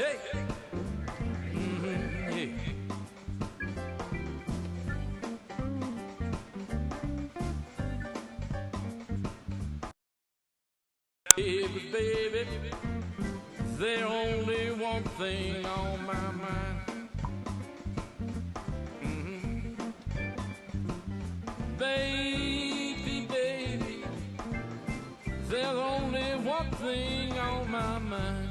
hey. Yeah. Baby, there's only one thing on my mind. Baby, baby, there's only one thing on my mind.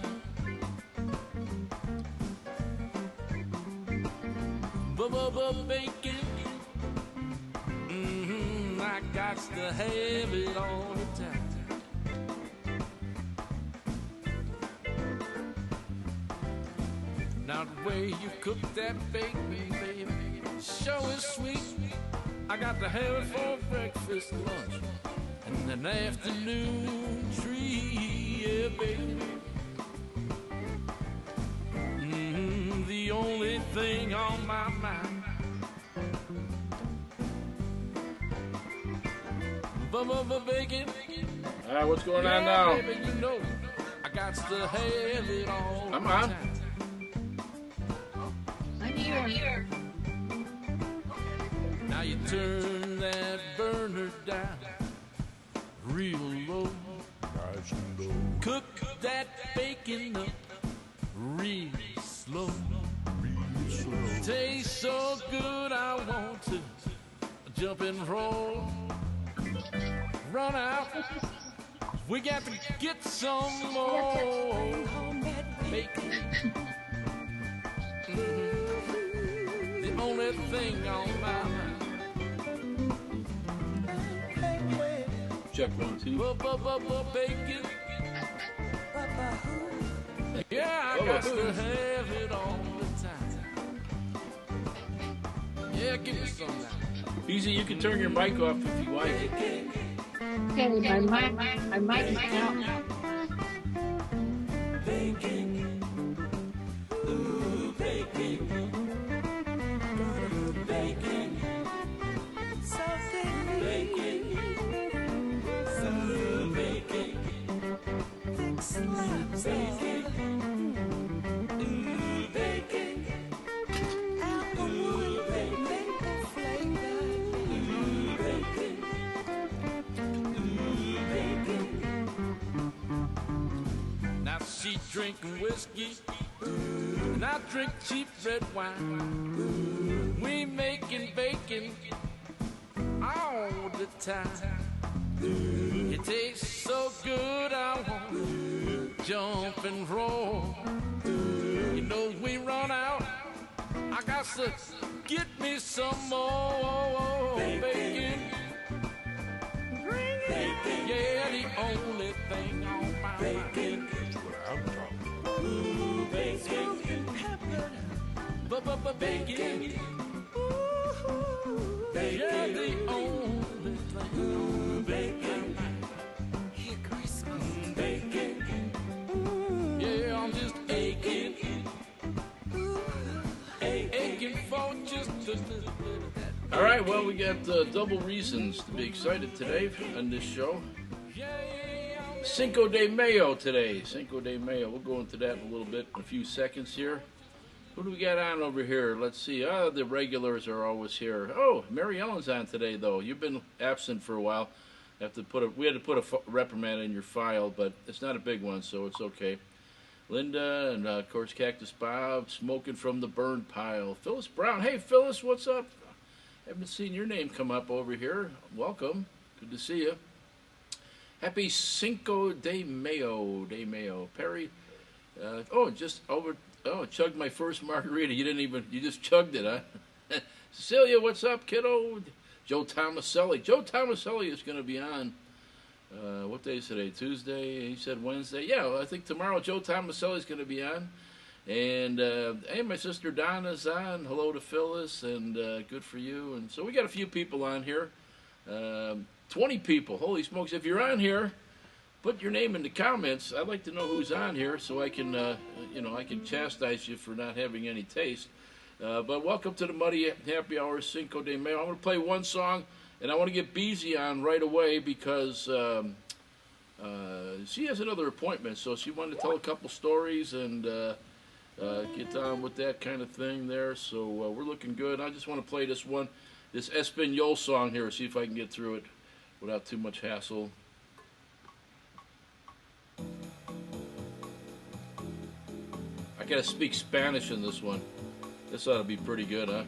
Bacon, I got to have it all the time. Now the way you cook that bacon, baby, sure is sweet. I got to have it for breakfast, lunch, and an afternoon treat, yeah, baby. The only thing on my mind. Bacon. All right, what's going on now? Baby, you know, I got to have it all. I'm on. I'm here. Now you turn that burner down real low. Nice and low. Cook that bacon up real slow. Real slow. Tastes so good I want to jump and roll. Run out. We got to get some more bacon. The only thing on my mind. Check 1, 2. Bacon. Yeah, I got to have it all the time. Yeah, give me some now. Easy, you can turn your mic off if you like. Okay, my mic is out. Bacon. Ooh, bacon. Bacon. Something. Bacon. Some bacon. Bacon. Ooh, bacon. Applewood bacon flavor. Ooh, bacon. Ooh, bacon. Now she drinking whiskey, and I drink cheap red wine. We making bacon all the time. It tastes so good, I want to jump and roll. You know we run out, I got to get me some more bacon. Bacon. Yeah, the only thing on my mind. That's what I'm talking about. Ooh, bacon. Bacon. Yeah, the only thing. Ooh, bacon. Here, Christmas. Bacon. Yeah, I'm just aching. Aching for just a little bit of that. All right, well, we got double reasons to be excited today on this show. Cinco de Mayo today. Cinco de Mayo. We'll go into that in a little bit, in a few seconds here. Who do we got on over here? Let's see. The regulars are always here. Oh, Mary Ellen's on today, though. You've been absent for a while. We had to put a reprimand in your file, but it's not a big one, so it's okay. Linda, and of course Cactus Bob, smoking from the burn pile. Phyllis Brown. Hey, Phyllis, what's up? Haven't seen your name come up over here. Welcome. Good to see you. Happy Cinco de Mayo. Perry. Chugged my first margarita. You just chugged it, huh? Cecilia, what's up, kiddo? Joe Tomaselli. Joe Tomaselli is going to be on. What day is today? Tuesday? He said Wednesday. Yeah, well, I think tomorrow Joe Tomaselli is going to be on. And, hey, my sister Donna's on. Hello to Phyllis, and good for you. And so we got a few people on here. 20 people. Holy smokes. If you're on here, put your name in the comments. I'd like to know who's on here so I can, I can chastise you for not having any taste. But welcome to the Muddy Happy Hour Cinco de Mayo. I'm going to play one song, and I want to get Beezy on right away because she has another appointment. So she wanted to tell a couple stories, and get on with that kind of thing there. So we're looking good. I just want to play this Espanol song here, see if I can get through it without too much hassle. I gotta speak Spanish in this one. This ought to be pretty good, huh?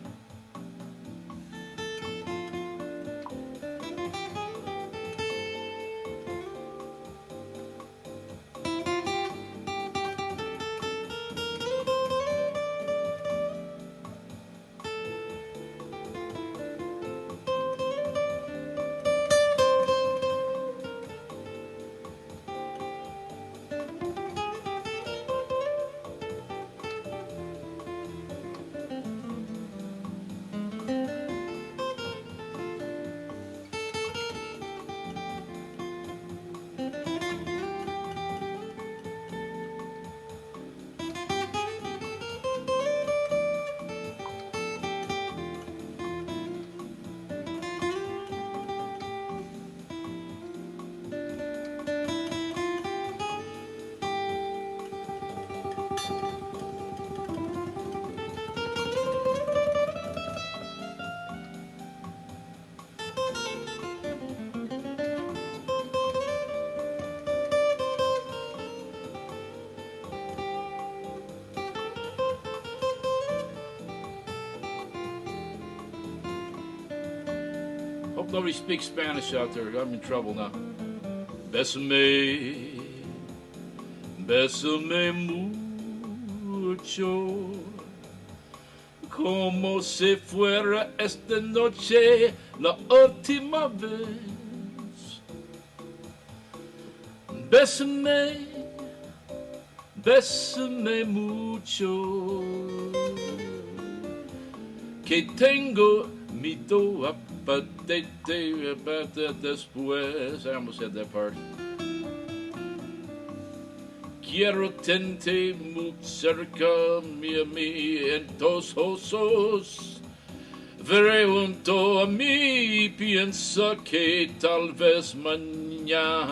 Hope nobody speaks Spanish out there. I'm in trouble now. Bésame, bésame mucho, como si fuera esta noche la última vez. Bésame, bésame mucho, que tengo miedo a perderte después. I almost had that part. Quiero tenerte muy cerca, mi en tus ojos. Pregunto a mí, piensa que tal vez mañana.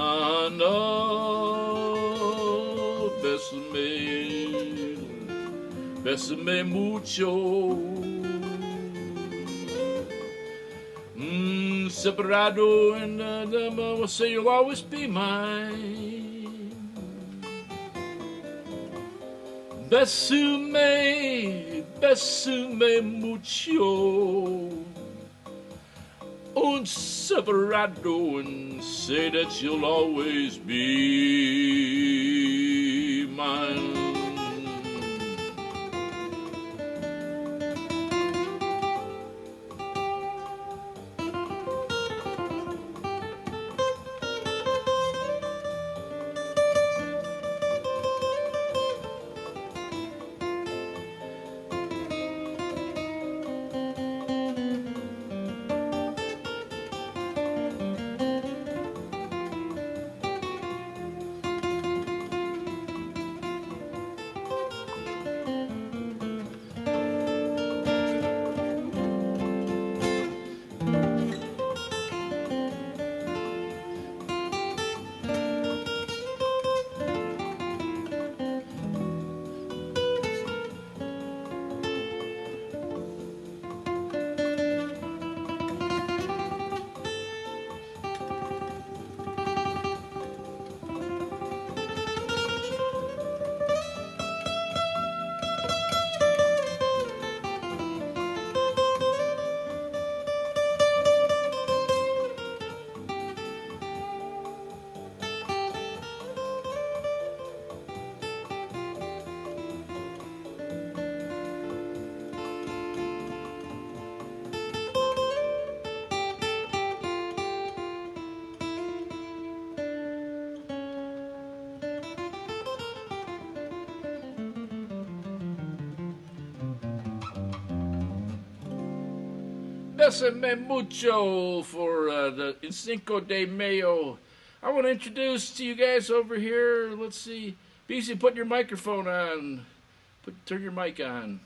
Bésame, bésame mucho. Separado, and I will say you'll always be mine. Bésame, bésame mucho. Un separado, and say that you'll always be mine. Bésame mucho for the Cinco de Mayo. I want to introduce to you guys over here. Let's see. BC, put your microphone on. Turn your mic on.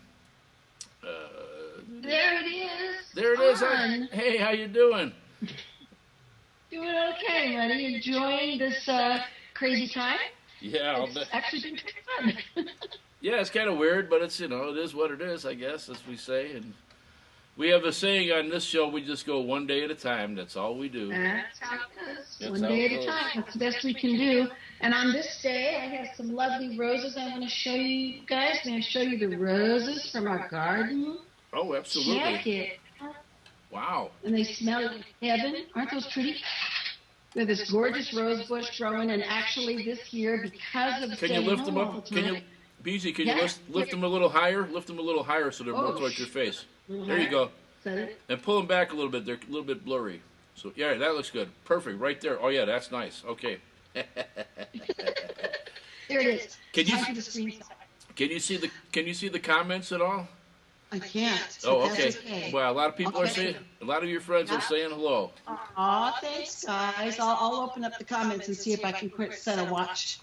There it is. There it is. On. Hey, how you doing? Doing okay, buddy. Enjoying this crazy time. Yeah, I'll It's bet. actually been pretty fun. Yeah, it's kind of weird, but it's, it is what it is, I guess, as we say. And we have a saying on this show: we just go one day at a time. That's all we do. That's how it goes. That's One how day it at a goes. time. That's the best we can do. And on this day, I have some lovely roses I want to show you guys. May I show you the roses from our garden? Oh, absolutely. Check it. Wow. And they smell like heaven. Aren't those pretty? We have this gorgeous rose bush growing, and actually this year, because of Can you lift them up? Can you, BZ? Can you lift them a little higher? Lift them a little higher so they're more towards your face. There you go. Is that it? And pull them back a little bit. They're a little bit blurry. So yeah, that looks good. Perfect, right there. Oh yeah, that's nice. Okay. There it is. Can you- Time for the screen. Can you see the comments at all? I can't. Oh, That's okay. Well, a lot of people are saying. A lot of your friends are saying hello. Aw, thanks, guys. I'll open up the comments and see if I can quick set a watch.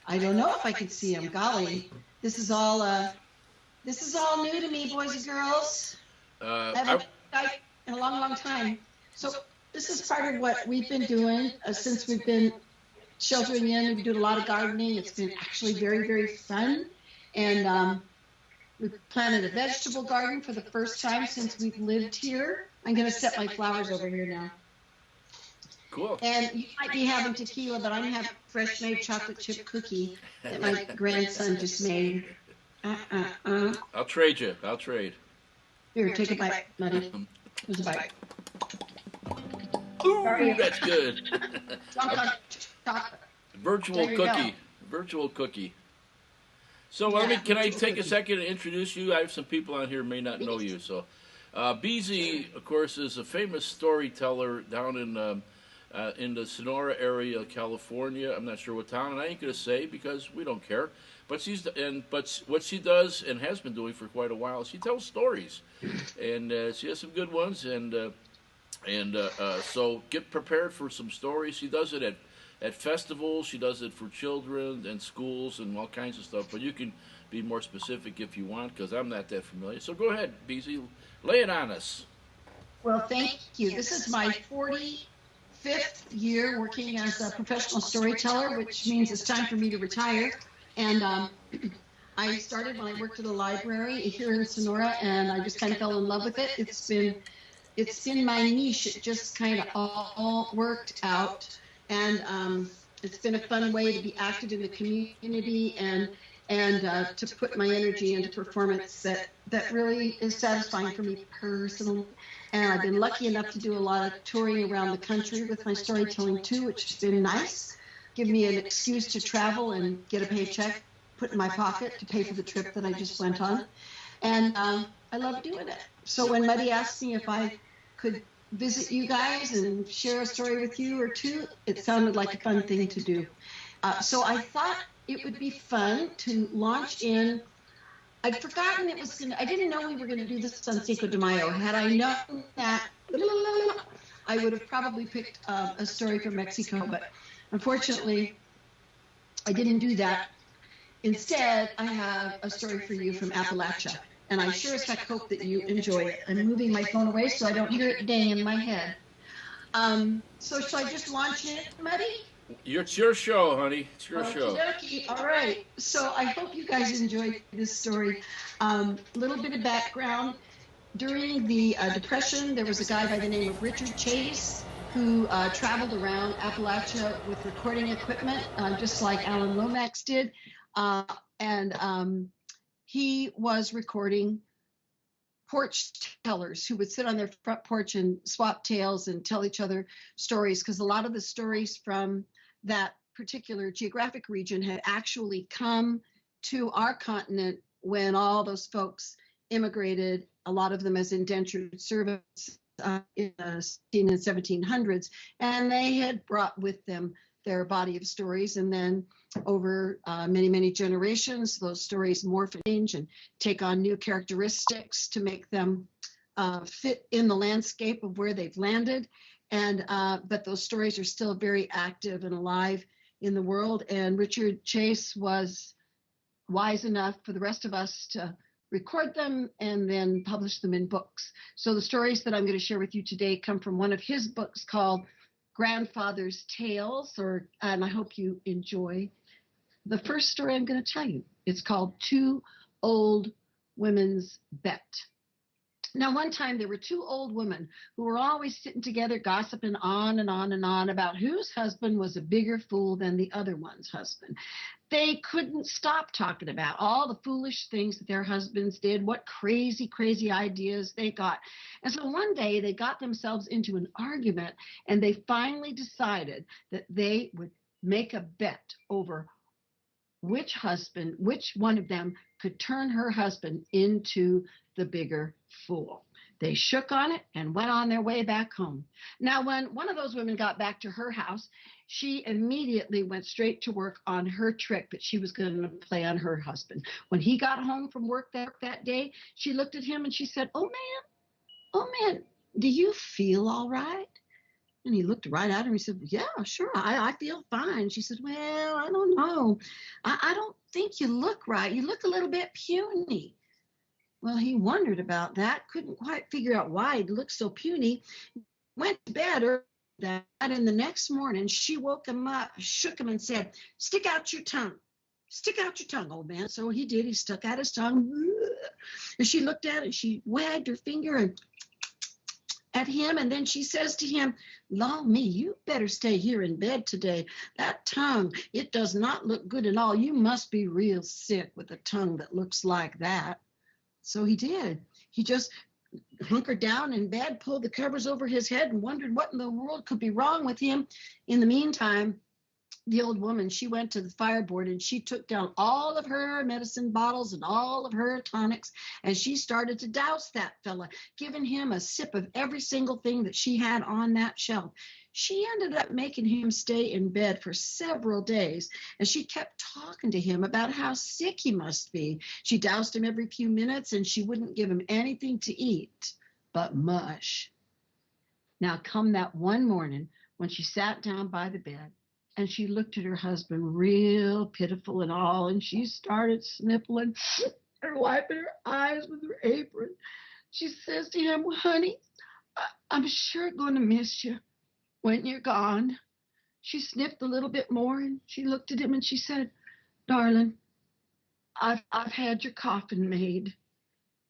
I don't know if I can see them. Golly, this is all new to me, boys and girls. I haven't Skyped in a long, long time. So this is part of what we've been doing since we've been sheltering in. We've been doing a lot of gardening. It's been actually very, very fun. And we planted a vegetable garden for the first time since we've lived here. I'm going to set my flowers over here now. Cool. And you might be having tequila, but I'm having fresh made chocolate chip cookie that my grandson just made. I'll trade you. I'll trade. Here, take a bite, Muddy. Here's a bite. Ooh, Sorry. that's good. Chocolate. Virtual There you cookie. Virtual cookie. So can I take a second to introduce you? I have some people on here who may not know you. So, BZ, of course, is a famous storyteller down in the Sonora area of California. I'm not sure what town, and I ain't gonna say because we don't care. But but what she does and has been doing for quite a while, she tells stories, and she has some good ones. So get prepared for some stories. She does it at festivals. She does it for children and schools and all kinds of stuff. But you can be more specific if you want, because I'm not that familiar. So go ahead, BZ, lay it on us. Well, thank you. This is my 45th year working as a professional storyteller, which means it's time for me to retire. And I started when I worked at a library here in Sonora, and I just kind of fell in love with it. It's been my niche. It just kind of all worked out, and it's been a fun way to be active in the community and to put my energy into performance that really is satisfying for me personally. And I've been lucky enough to do a lot of touring around the country with my storytelling too, which has been nice. Give me an excuse to travel and get a paycheck put in my pocket to pay for the trip that I just went on. And I love doing it. So when Muddy asked me if I could visit you guys and share a story with you or two, it sounded like a fun thing to do. So I thought it would be fun to launch in. I'd forgotten I didn't know we were going to do this on Cinco de Mayo. Had I known that, I would have probably picked a story from Mexico, but unfortunately, I didn't do that. Instead, I have a story for you from Appalachia, and I sure as heck hope that you enjoy it. I'm moving my phone away so I don't hear it ding in my head. So should I just launch it, Muddy? It's your show, honey. It's your show. All right. So I hope you guys enjoyed this story. A little bit of background. During the Depression, there was a guy by the name of Richard Chase who traveled around Appalachia with recording equipment, just like Alan Lomax did. He was recording porch tellers who would sit on their front porch and swap tales and tell each other stories, because a lot of the stories from that particular geographic region had actually come to our continent when all those folks immigrated, a lot of them as indentured servants in the 16 and 1700s, and they had brought with them their body of stories. And then over many, many generations, those stories morph and change and take on new characteristics to make them fit in the landscape of where they've landed. And but those stories are still very active and alive in the world. And Richard Chase was wise enough for the rest of us to record them and then publish them in books. So the stories that I'm going to share with you today come from one of his books called Grandfather's Tales, and I hope you enjoy The first story I'm going to tell you, it's called Two Old Women's Bet. Now, one time there were two old women who were always sitting together gossiping on and on and on about whose husband was a bigger fool than the other one's husband. They couldn't stop talking about all the foolish things that their husbands did, what crazy, crazy ideas they got. And so one day they got themselves into an argument, and they finally decided that they would make a bet over which one of them could turn her husband into the bigger fool. They shook on it and went on their way back home. Now, when one of those women got back to her house, she immediately went straight to work on her trick that she was going to play on her husband. When he got home from work that day, she looked at him and she said, oh man, do you feel all right? And he looked right at her and he said, yeah, sure, I feel fine. She said, well, I don't know. I don't think you look right. You look a little bit puny. Well, he wondered about that, couldn't quite figure out why he looked so puny. Went to bed early that night, and the next morning she woke him up, shook him and said, stick out your tongue. Stick out your tongue, old man. So he did. He stuck out his tongue. And she looked at it. She wagged her finger and at him, and then she says to him, "Law me, you better stay here in bed today. That tongue, it does not look good at all. You must be real sick with a tongue that looks like that." So he did. He just hunkered down in bed, pulled the covers over his head, and wondered what in the world could be wrong with him. In the meantime, the old woman, she went to the fireboard and she took down all of her medicine bottles and all of her tonics, and she started to douse that fella, giving him a sip of every single thing that she had on that shelf. She ended up making him stay in bed for several days, and she kept talking to him about how sick he must be. She doused him every few minutes, and she wouldn't give him anything to eat but mush. Now, come that one morning when she sat down by the bed, and she looked at her husband real pitiful and all, and she started sniffling and wiping her eyes with her apron. She says to him, "Honey, I'm sure going to miss you when you're gone." She sniffed a little bit more, and she looked at him and she said, "Darling, I've had your coffin made."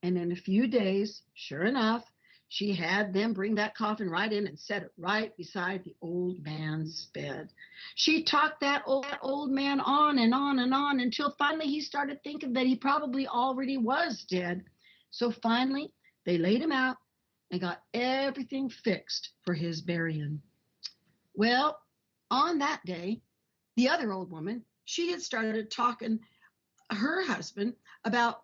And in a few days, sure enough, she had them bring that coffin right in and set it right beside the old man's bed. She talked that old man on and on and on until finally he started thinking that he probably already was dead. So finally, they laid him out and got everything fixed for his burying. Well, on that day, the other old woman, she had started talking her husband about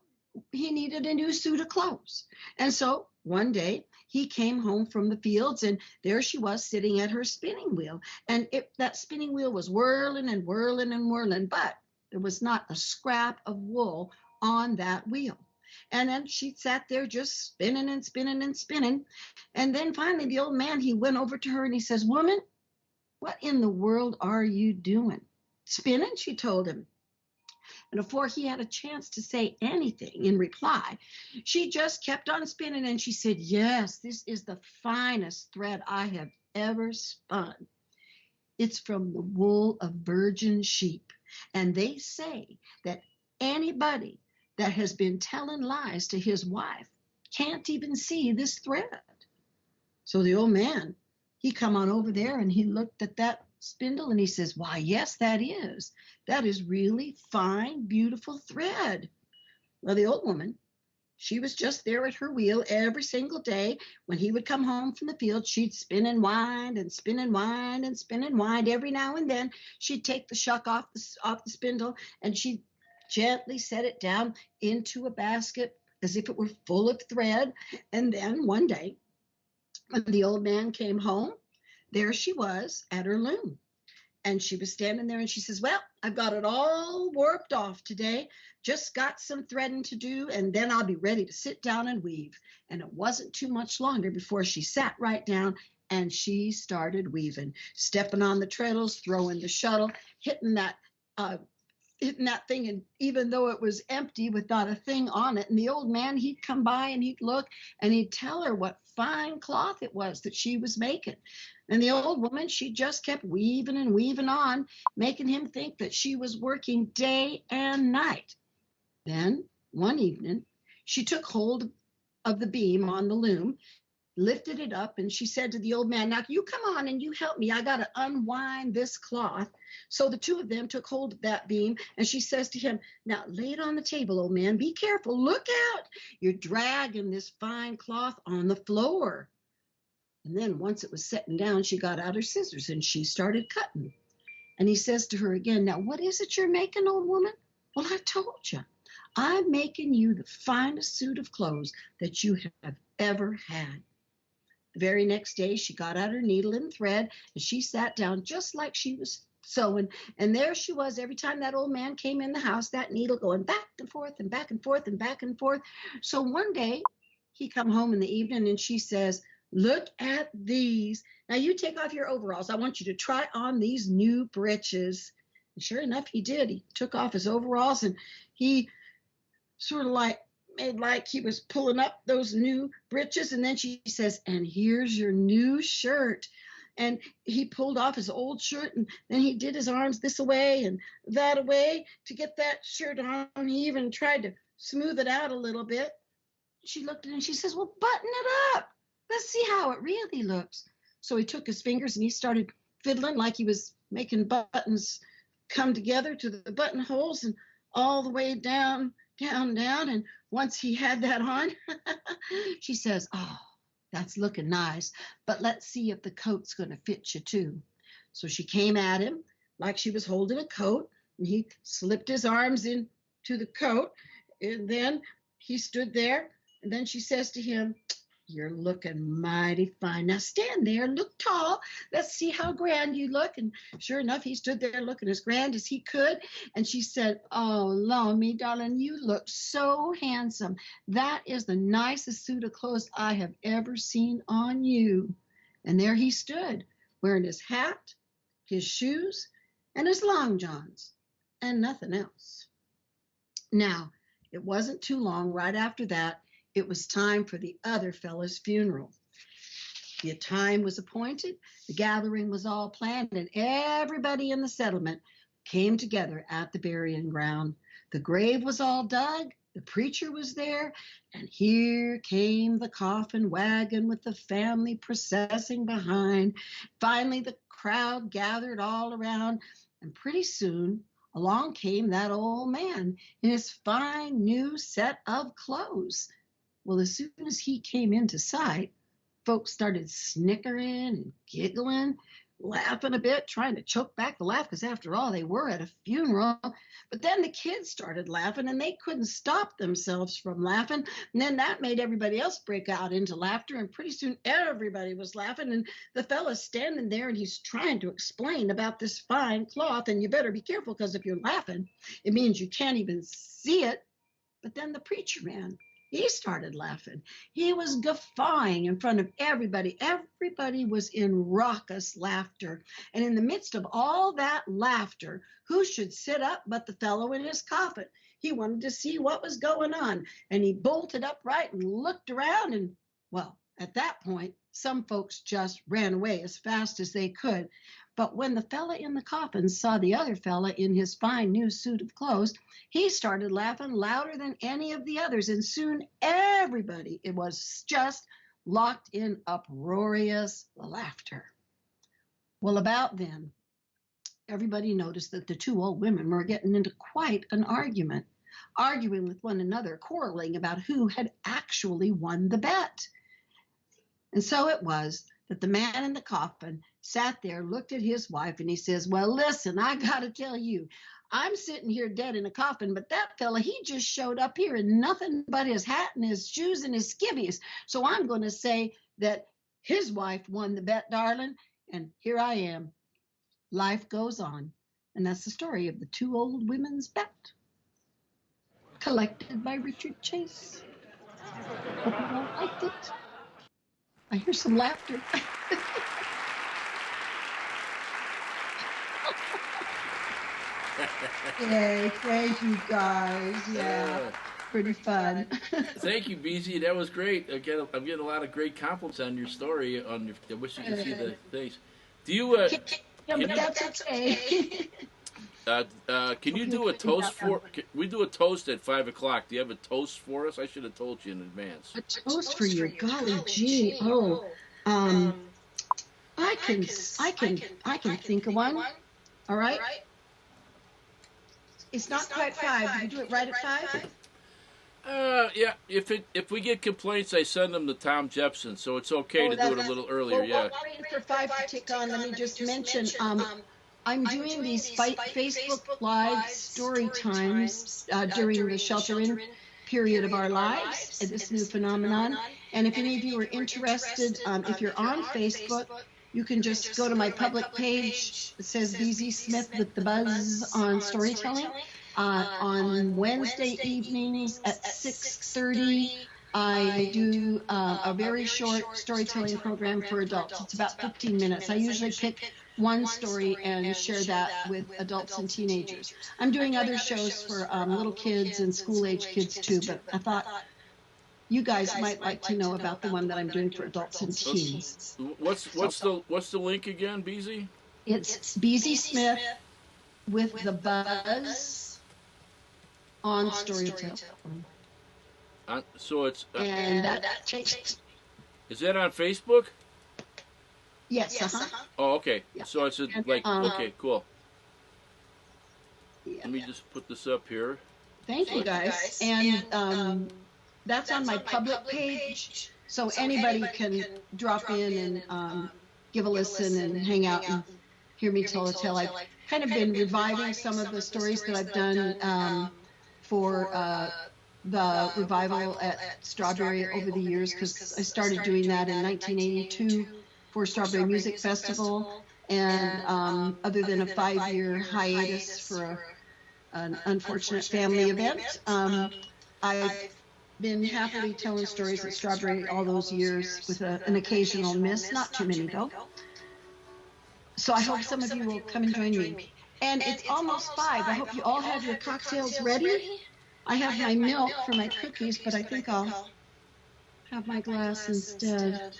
he needed a new suit of clothes. And so one day he came home from the fields, and there she was sitting at her spinning wheel. And that spinning wheel was whirling and whirling and whirling, but there was not a scrap of wool on that wheel. And then she sat there just spinning and spinning and spinning. And then finally the old man, he went over to her and he says, "Woman, what in the world are you doing?" "Spinning," she told him. And before he had a chance to say anything in reply, she just kept on spinning, and she said, "Yes, this is the finest thread I have ever spun. It's from the wool of virgin sheep. And they say that anybody that has been telling lies to his wife can't even see this thread." So the old man, he come on over there and he looked at that spindle and he says, "Why, yes, that is really fine, beautiful thread." Well, the old woman, she was just there at her wheel every single day. When he would come home from the field, she'd spin and wind and spin and wind and spin and wind. Every now and then she'd take the shuck off the spindle, and she'd gently set it down into a basket as if it were full of thread. And then one day when the old man came home, there she was at her loom. And she was standing there and she says, "Well, I've got it all warped off today. Just got some threading to do, and then I'll be ready to sit down and weave." And it wasn't too much longer before she sat right down and she started weaving, stepping on the treadles, throwing the shuttle, hitting that in that thing, and even though it was empty with not a thing on it, and the old man, he'd come by and he'd look and he'd tell her what fine cloth it was that she was making. And the old woman, she just kept weaving and weaving on, making him think that she was working day and night. Then one evening, she took hold of the beam on the loom, lifted it up, and she said to the old man, now you come on and you help me. I got to unwind this cloth. So the two of them took hold of that beam, and she says to him, now lay it on the table, old man. Be careful. Look out. You're dragging this fine cloth on the floor. And then once it was setting down, she got out her scissors and she started cutting. And he says to her again, now what is it you're making, old woman? Well, I told you. I'm making you the finest suit of clothes that you have ever had. The very next day, she got out her needle and thread, and she sat down just like she was sewing. And there she was, every time that old man came in the house, that needle going back and forth and back and forth and back and forth. So one day, he come home in the evening, and she says, look at these. Now, you take off your overalls. I want you to try on these new breeches. And sure enough, he did. He took off his overalls, and he sort of like made like he was pulling up those new breeches. And then she says, and here's your new shirt. And he pulled off his old shirt, and then he did his arms this away and that away to get that shirt on. He even tried to smooth it out a little bit. She looked at it and she says, well, button it up. Let's see how it really looks. So he took his fingers and he started fiddling like he was making buttons come together to the buttonholes and all the way down, down, down. And once he had that on, she says, oh, that's looking nice, but let's see if the coat's going to fit you too. So she came at him like she was holding a coat, and he slipped his arms into the coat, and then he stood there, and then she says to him, you're looking mighty fine. Now stand there, look tall. Let's see how grand you look. And sure enough, he stood there looking as grand as he could. And she said, oh, Lord, me, darling, you look so handsome. That is the nicest suit of clothes I have ever seen on you. And there he stood, wearing his hat, his shoes, and his long johns, and nothing else. Now, it wasn't too long right after that. It was time for the other fellow's funeral. The time was appointed, the gathering was all planned, and everybody in the settlement came together at the burying ground. The grave was all dug, the preacher was there, and here came the coffin wagon with the family processing behind. Finally, the crowd gathered all around, and pretty soon along came that old man in his fine new set of clothes. Well, as soon as he came into sight, folks started snickering and giggling, laughing a bit, trying to choke back the laugh, because after all, they were at a funeral. But then the kids started laughing, and they couldn't stop themselves from laughing. And then that made everybody else break out into laughter, and pretty soon everybody was laughing. And the fella's standing there, and he's trying to explain about this fine cloth, and you better be careful, because if you're laughing, it means you can't even see it. But then the preacher man, he started laughing. He was guffawing in front of everybody. Everybody was in raucous laughter. And in the midst of all that laughter, who should sit up but the fellow in his coffin? He wanted to see what was going on. And he bolted upright and looked around. And, well, at that point, some folks just ran away as fast as they could. But when the fella in the coffin saw the other fella in his fine new suit of clothes, he started laughing louder than any of the others. And soon everybody, it was just locked in uproarious laughter. Well, about then, everybody noticed that the two old women were getting into quite an argument, arguing with one another, quarreling about who had actually won the bet. And so it was that the man in the coffin sat there, looked at his wife, and he says, well, listen, I got to tell you, I'm sitting here dead in a coffin, but that fella, he just showed up here in nothing but his hat and his shoes and his skivvies. So I'm going to say that his wife won the bet, darling, and here I am. Life goes on. And that's the story of the two old women's bet, collected by Richard Chase. Hope you all liked it. I hear some laughter. Yay, thank you guys. Yeah, pretty fun. Thank you, BZ. That was great. Again, I'm getting a lot of great compliments on your story. On your, I wish you could see the things. Do you? Yeah, but that's okay. Can you do a toast for? We do a toast at 5 o'clock. Do you have a toast for us? I should have told you in advance. A toast for you, golly gee. Oh, um, I can think of one. All right. It's not quite 5. Can you do it right at 5? Yeah. If we get complaints, I send them to Tom Jepson, so it's okay to do it a little earlier. Well, while waiting for 5 to tick on, let me just mention, I'm doing these Facebook Live story times during the shelter-in period of our lives, this new phenomenon. And if any of you are interested, if you're on Facebook, you can just go to my public page. It says BZ Smith with the Buzz on Storytelling. On Wednesday evenings at 6:30, I do a very short storytelling program for adults. It's about 15 minutes. I usually pick one story and share that with adults and teenagers. I'm doing other shows for little kids and school-age kids too, but I thought you guys might like to know about the one that I'm doing for adults and teens. What's the link again, BZ? It's BZ Smith with the Buzz on Storytelling. So it's and that changed. Is that on Facebook? Yes. Oh, okay. Yeah. So it's okay, cool. Yeah. Let me just put this up here. Thank you guys. And that's on my public page, so anybody can drop in and give a listen and hang out and hear me tell a tale. I've kind of been reviving some of the stories that I've done for the revival at Strawberry over the years, because I started doing that in 1982 for Strawberry Music Festival, and other than a 5-year hiatus for an unfortunate family event, I've been happily telling stories at Strawberry all those years with an occasional miss, not too many though. So I hope some of you will come and join me. And it's almost 5. I hope you all have your cocktails ready. I have my milk for my cookies, but I think I'll have my glass instead.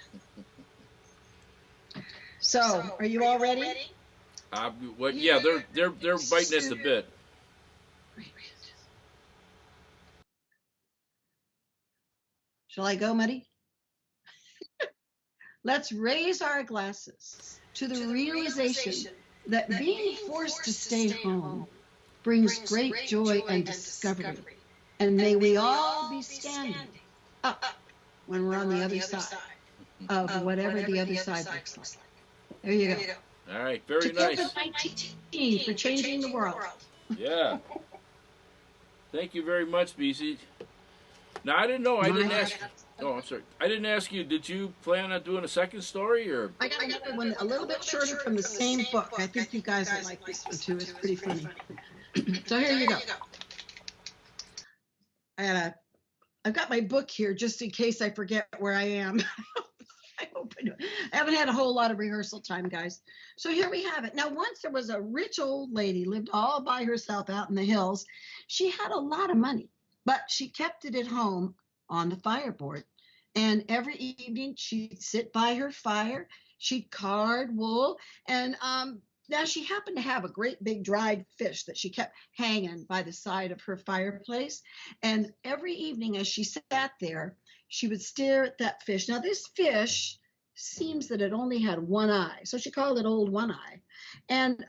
So, are you all ready? Yeah, they're biting at the bit. Shall I go, Muddy? Let's raise our glasses to the realization that being forced to stay home brings great joy and discovery. And may we all be standing up when we're on the other side of whatever the other side looks like. There you go. All right, very nice. nice. 19 for changing the world. Yeah. Thank you very much, BC. Now, I didn't know. I didn't ask. Oh, I'm sorry. I didn't ask you. Did you plan on doing a second story, or? I got another one, a little bit shorter from the same book. I think you guys will like this one too. It's pretty funny. So here you go. I've got my book here just in case I forget where I am. I haven't had a whole lot of rehearsal time, guys. So here we have it. Now, once there was a rich old lady, lived all by herself out in the hills. She had a lot of money, but she kept it at home on the fireboard. And every evening she'd sit by her fire, she'd card wool, and now she happened to have a great big dried fish that she kept hanging by the side of her fireplace. And every evening as she sat there, she would stare at that fish. Now this fish seems that it only had one eye, so she called it Old One Eye. And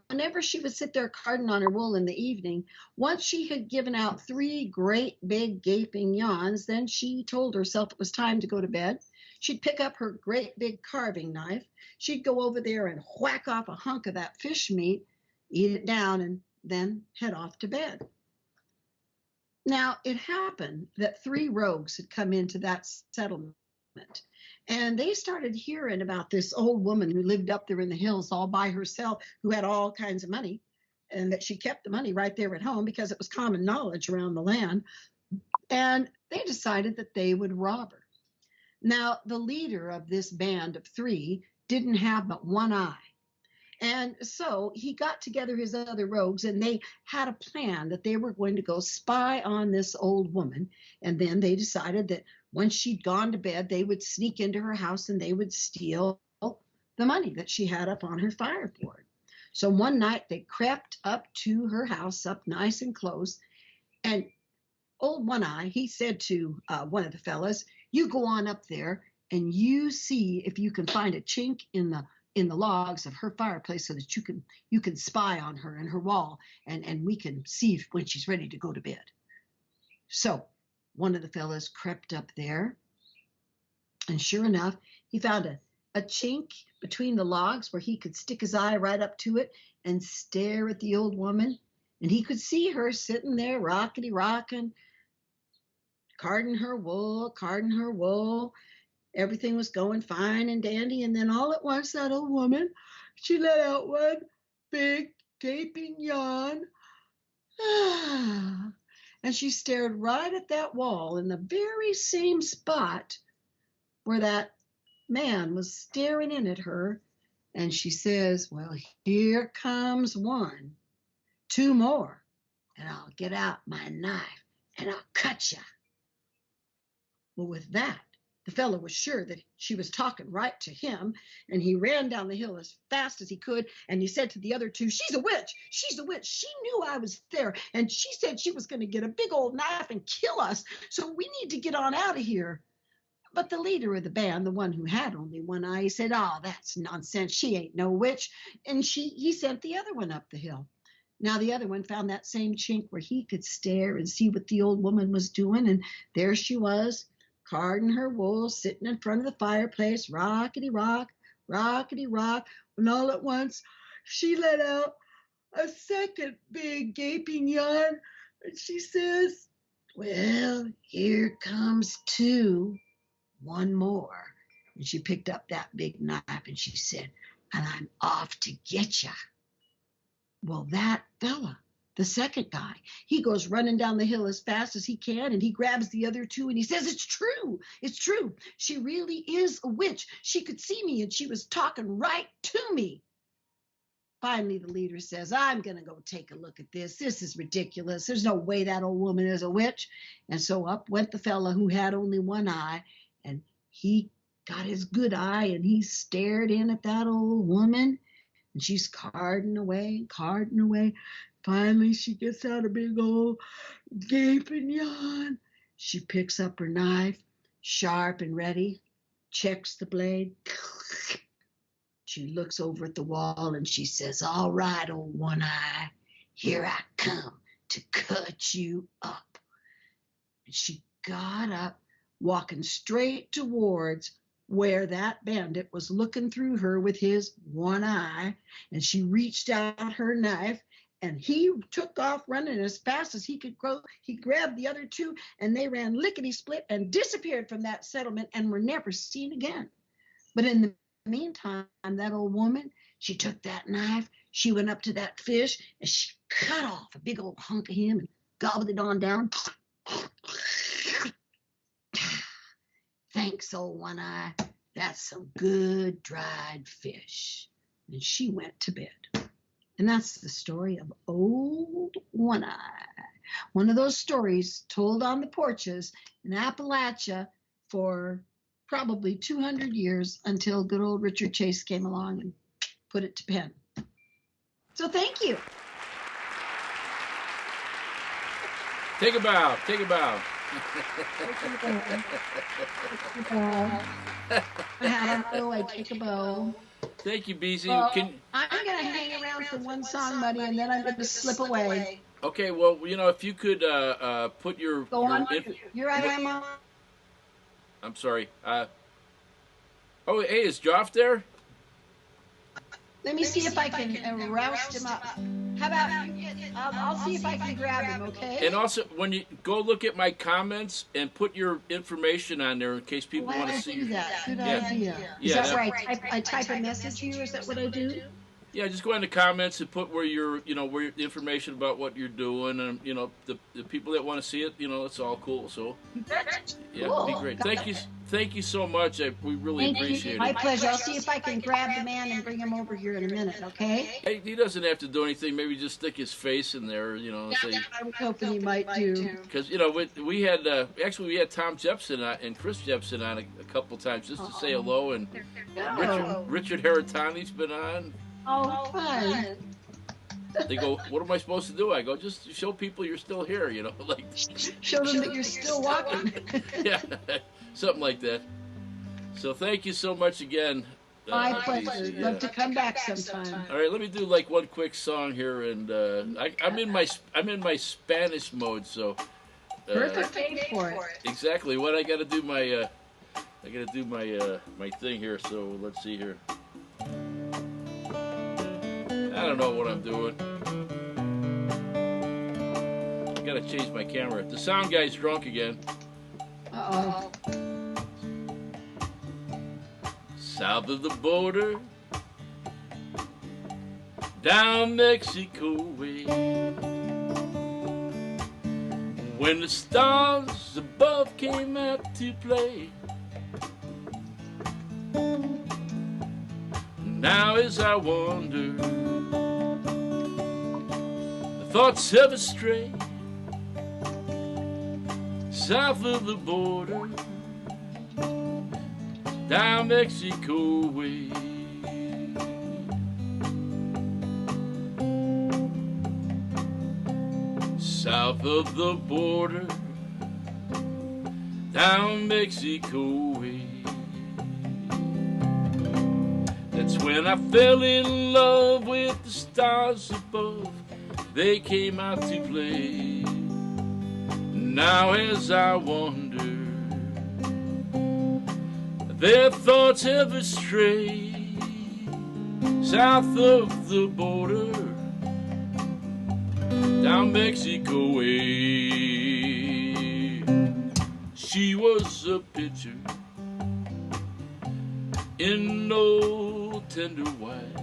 whenever she would sit there carding on her wool in the evening, once she had given out 3 great big gaping yawns, then she told herself it was time to go to bed. She'd pick up her great big carving knife. She'd go over there and whack off a hunk of that fish meat, eat it down, and then head off to bed. Now, it happened that 3 rogues had come into that settlement, and they started hearing about this old woman who lived up there in the hills all by herself, who had all kinds of money, and that she kept the money right there at home because it was common knowledge around the land. And they decided that they would rob her. Now, the leader of this band of 3 didn't have but one eye. And so he got together his other rogues, and they had a plan that they were going to go spy on this old woman. And then they decided that once she'd gone to bed, they would sneak into her house and they would steal the money that she had up on her fireboard. So one night they crept up to her house, up nice and close. And old One Eye, he said to one of the fellas, "You go on up there and you see if you can find a chink in the logs of her fireplace so that you can spy on her and her wall, and we can see when she's ready to go to bed." So one of the fellas crept up there, and sure enough, he found a chink between the logs where he could stick his eye right up to it and stare at the old woman. And he could see her sitting there rockety rocking, carding her wool. Everything was going fine and dandy. And then all at once, that old woman, she let out one big gaping yawn. And she stared right at that wall in the very same spot where that man was staring in at her. And she says, "Well, here comes one, two more, and I'll get out my knife and I'll cut ya." Well, with that, the fellow was sure that she was talking right to him, and he ran down the hill as fast as he could, and he said to the other two, "She's a witch! She's a witch! She knew I was there, and she said she was going to get a big old knife and kill us, so we need to get on out of here." But the leader of the band, the one who had only one eye, he said, "Oh, that's nonsense. She ain't no witch." And he sent the other one up the hill. Now the other one found that same chink where he could stare and see what the old woman was doing, and there she was, carding her wool, sitting in front of the fireplace, rockety rock, when all at once she let out a second big gaping yawn, and she says, "Well, here comes two, one more." And she picked up that big knife and she said, "And I'm off to get ya." Well, that fella, the second guy, he goes running down the hill as fast as he can, and he grabs the other two and he says, "It's true. It's true. She really is a witch. She could see me and she was talking right to me." Finally, the leader says, "I'm going to go take a look at this. This is ridiculous. There's no way that old woman is a witch." And so up went the fella who had only one eye, and he got his good eye and he stared in at that old woman, and she's carding away. Finally, she gets out a big old gaping yawn. She picks up her knife, sharp and ready, checks the blade. She looks over at the wall and she says, "All right, old One Eye, here I come to cut you up." And she got up, walking straight towards where that bandit was looking through her with his one eye, and she reached out her knife, and he took off running as fast as he could go. He grabbed the other two, and they ran lickety-split and disappeared from that settlement and were never seen again. But in the meantime, that old woman, she took that knife, she went up to that fish, and she cut off a big old hunk of him and gobbled it on down. "Thanks, old One Eye. That's some good dried fish." And she went to bed. And that's the story of old One Eye. One of those stories told on the porches in Appalachia for probably 200 years until good old Richard Chase came along and put it to pen. So thank you. Take a bow. Take a bow. I take a bow. Thank you, BZ. I'm going to hang around for one song, buddy, and then I'm going to slip away. Okay, well, if you could put your... Go on. Here I am. I'm sorry. Oh, hey, is Joff there? Let me see if I can roust him up. How about you I'll see if I can grab him, okay? And also, when you go look at my comments and put your information on there in case people want to see you. That. Good idea. Yeah, Is that where I type a message here? Is that what I do? Yeah, just go in the comments and put where you're, where the information about what you're doing, and the people that want to see it, it's all cool. So yeah, Cool. it'd be great. Thank you so much. We really appreciate My it. pleasure. I'll see if I can grab the man and bring him over here in a minute, okay? Hey, he doesn't have to do anything. Maybe just stick his face in there, and say. I was hoping he might do. Because we had we had Tom Jepson and Chris Jepson on a couple times just to say hello, and Richard Haratani's been on. Oh, fun. They go, what am I supposed to do? I go, just show people you're still here, like. Show them that you're still walking. Yeah, something like that. So thank you so much again. My pleasure. Love to come back sometime. All right, let me do like one quick song here, and I'm in my Spanish mode, so. Bertha paid for it. Exactly. What I got to do my my thing here. So let's see here. I don't know what I'm doing. I gotta change my camera. The sound guy's drunk again. Uh-oh. South of the border, down Mexico way. When the stars above came out to play. Now as I wander, the thoughts ever stray south of the border, down Mexico way. South of the border, down Mexico way. That's when I fell in love with the stars above. They came out to play. Now as I wander, their thoughts ever stray south of the border, down Mexico way. She was a picture in no tender white.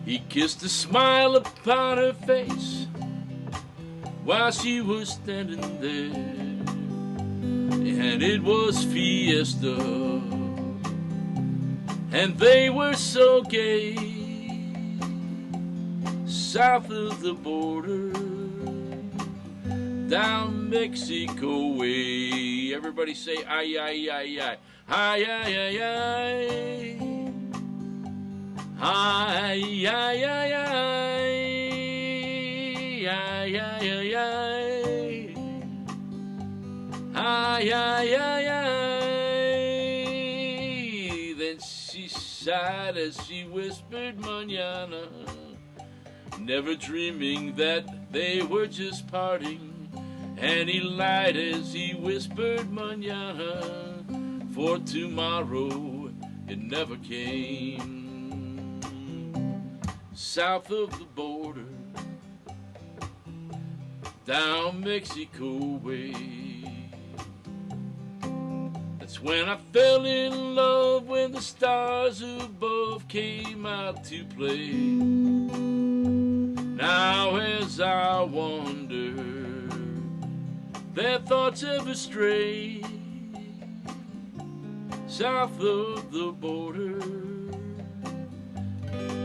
He kissed a smile upon her face while she was standing there, and it was fiesta, and they were so gay. South of the border, down Mexico way. Everybody say ay, ay, ay, ay. Ay, ay, ay, ay. Ay, ay, ay, ay. Ay, ay, ay, ay. Ay, ay, ay, ay. Then she sighed as she whispered mañana, never dreaming that they were just parting. And he lied as he whispered mañana, for tomorrow it never came. South of the border, down Mexico way. That's when I fell in love, when the stars above came out to play. Now as I wander, their thoughts ever stray south of the border,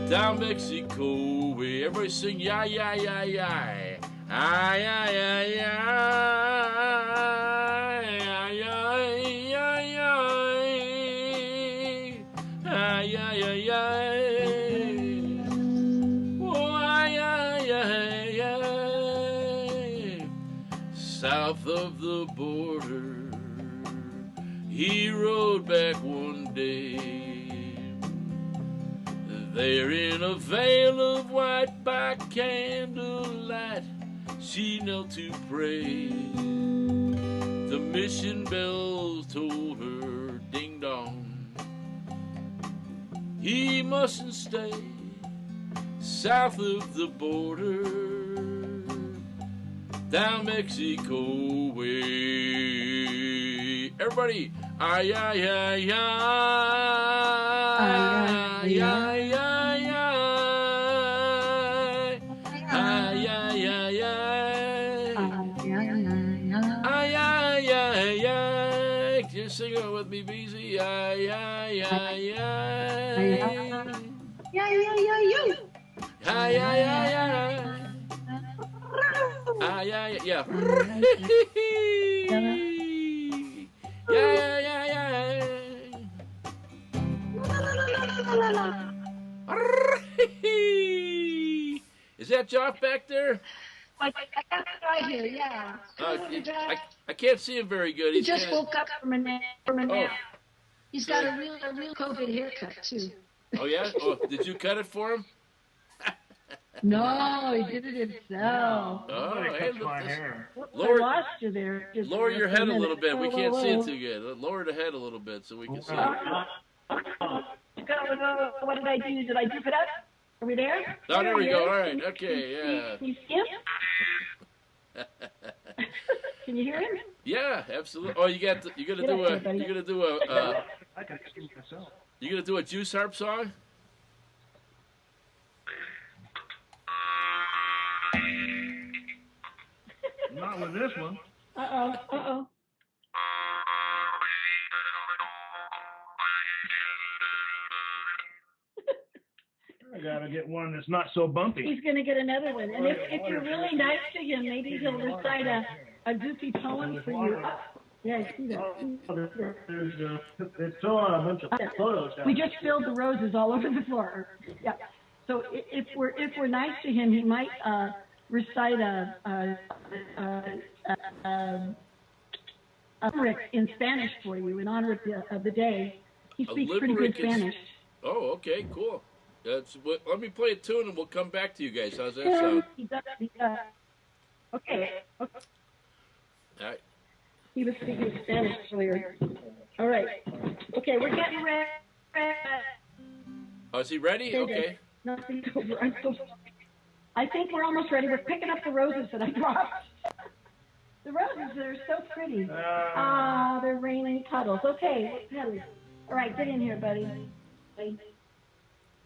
down Mexico way. Everybody sing ya, ya, ya, ya. Ay, ay, ay, ay. Ay, ay, ay, ay. Ay, ay, ay, ay. Oh, ay, ay, ay, ay. South of the border, he rode back one day. There in a veil of white by candlelight, she knelt to pray. The mission bells told her ding dong, he mustn't stay south of the border, down Mexico way. Everybody, ay, ay, ay, ay. Ay, ay. Ay, ay, ay, ay. Ay, ay, ay, ay. Ay, ay, ay, ay. Just sing it with me, BZ. Ay, ay, ay, ay. Ay, ay, ay, ay. Ay, ay, yeah. Yeah, yeah, yeah, yeah. Is that Joff back there? I got it right here, yeah. I can't see him very good. He just woke up from a nap. Oh. He's got a real COVID haircut, too. Oh, yeah? Oh, did you cut it for him? No, he did it himself. Oh, hey, look, my hair. I lost you there. Lower your head a little bit. We can't see it too good. Lower the head a little bit so we can see it. What did I do? Did I dip it up? Are we there? Oh, there we go. All right. Okay, yeah. Can you skip? Can you hear him? Yeah, absolutely. Oh, you're gonna do a juice harp song? Not with this one. Uh-oh. I gotta get one that's not so bumpy. He's going to get another one. And if you're really nice to him, maybe he'll recite a goofy poem for you. Yeah, I see that. It's still on a bunch of photos. We just filled the roses all over the floor. Yeah. So if we're nice to him, he might recite a limerick in Spanish for you in honor of the day. He speaks pretty good Spanish. Oh, okay, cool. Let me play a tune and we'll come back to you guys. How's that sound? He does. Okay. All right. He was speaking Spanish earlier. All right. Okay, we're getting ready. Oh, is he ready? Okay. Nothing's over. I'm so sorry. I think we're almost ready. We're picking up the roses that I dropped. The roses, they're so pretty. They're raining puddles. Okay, all right, get in here, buddy.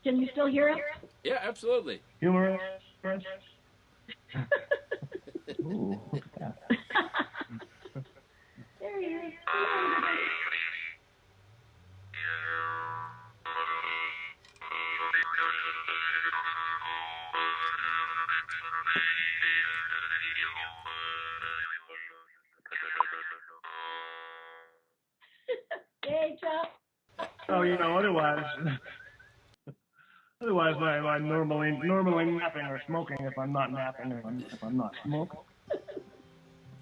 Can you still hear him? Yeah, absolutely. Humorous. Ooh, there he is. Hey, Chuck. Oh, otherwise I normally napping or smoking if I'm not napping if I'm not smoking.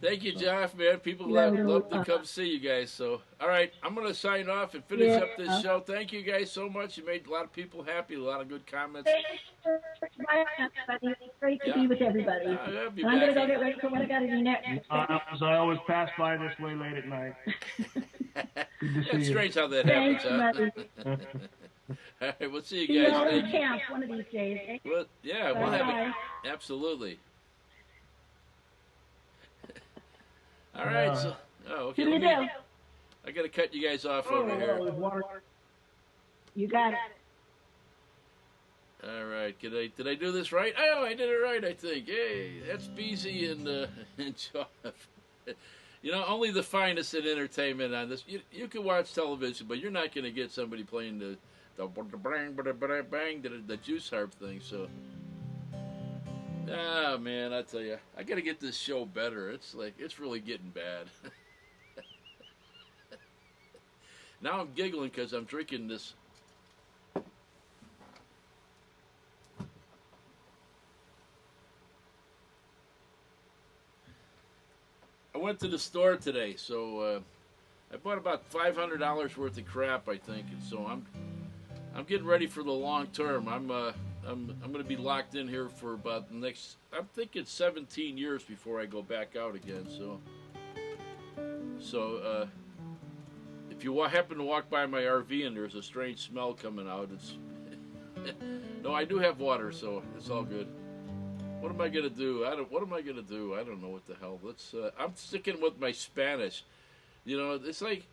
Thank you, Jeff, man. People love to come see you guys. So, all right, I'm going to sign off and finish up this show. Thank you guys so much. You made a lot of people happy, a lot of good comments. Thanks for joining us, buddy. It's great to be with everybody. I'm going to go get ready for what I got to do next. As I always pass by this way late at night. It's strange how that happens, huh? All right, we'll see you guys. See you in camp one of these days. Eh? Well, yeah, we'll have it. Absolutely. All right. So, okay. I got to cut you guys off over here. You got it. All right. Did I do this right? Oh, I did it right, I think. Hey, that's BZ and Jeff. Only the finest in entertainment on this. You can watch television, but you're not going to get somebody playing the juice harp thing. So, man, I tell you, I got to get this show better. It's really getting bad. Now I'm giggling because I'm drinking this. I went to the store today, so I bought about $500 worth of crap, I think, and so I'm getting ready for the long term. I'm going to be locked in here for about the next. I'm thinking 17 years before I go back out again. So if you happen to walk by my RV and there's a strange smell coming out, it's no, I do have water, so it's all good. What am I gonna do? What am I gonna do? I don't know what the hell. I'm sticking with my Spanish. It's like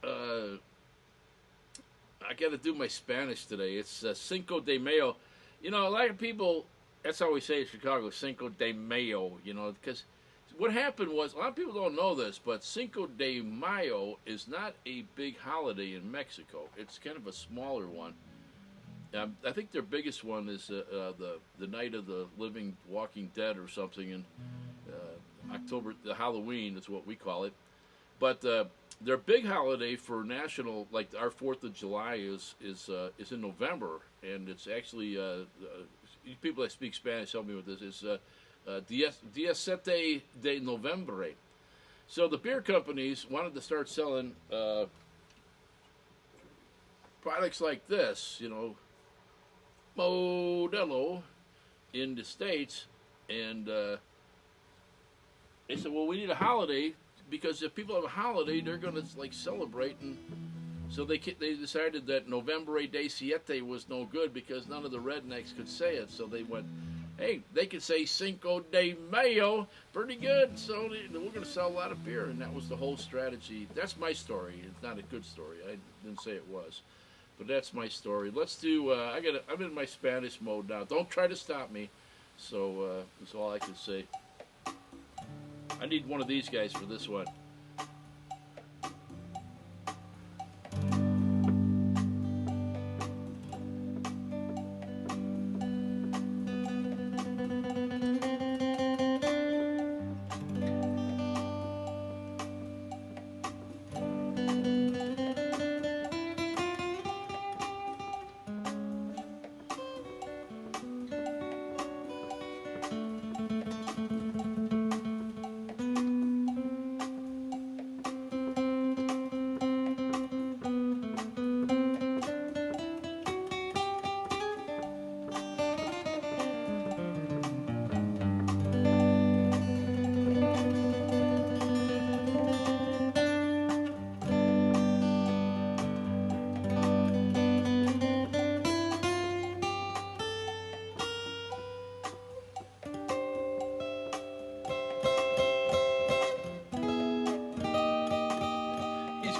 I got to do my Spanish today. It's Cinco de Mayo. You know, a lot of people, that's how we say it in Chicago, Cinco de Mayo, you know, because what happened was, a lot of people don't know this, but Cinco de Mayo is not a big holiday in Mexico. It's kind of a smaller one. I think their biggest one is the Night of the Living Walking Dead or something in October. The Halloween is what we call it. But their big holiday for national, like our 4th of July, is in November, and it's actually people that speak Spanish help me with this. It's Dia 7 de Noviembre. So the beer companies wanted to start selling products like this, you know, Modelo in the States, and they said, well, we need a holiday, because if people have a holiday, they're going to like celebrate, and so they decided that Novembre de Siete was no good because none of the rednecks could say it, so they went, hey, they could say Cinco de Mayo, pretty good, so we're going to sell a lot of beer, and that was the whole strategy. That's my story. It's not a good story. I didn't say it was. But that's my story. Let's do. I'm in my Spanish mode now. Don't try to stop me. So that's all I can say. I need one of these guys for this one.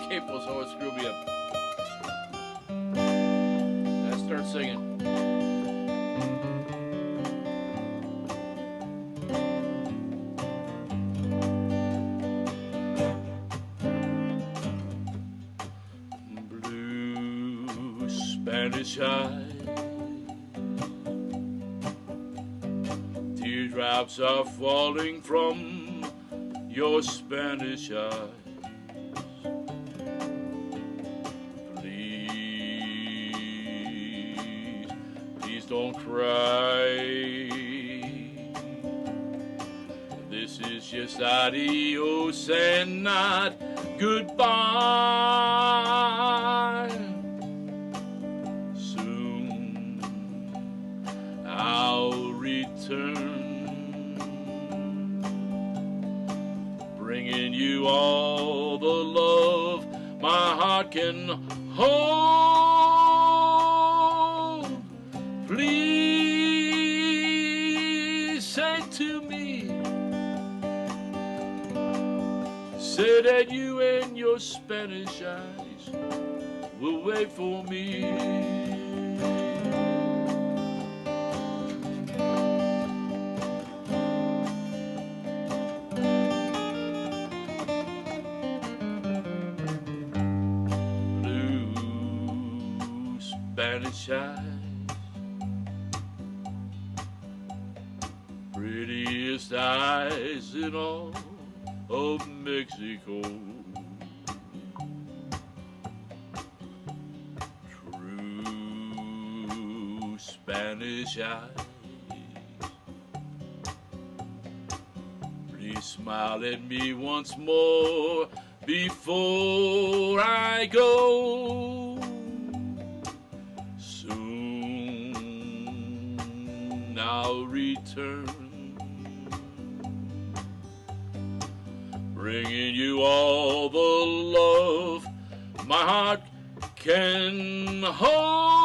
Capos always screw me up. I start singing. Blue Spanish eyes, teardrops are falling from your Spanish eyes. Don't cry. This is just adios and not goodbye. Soon I'll return, bringing you all the love my heart can hold. Please say to me, say that you and your Spanish eyes will wait for me. Blue Spanish eyes, prettiest eyes in all of Mexico. True Spanish eyes, please smile at me once more before I go. Soon I'll return, bringing you all the love my heart can hold.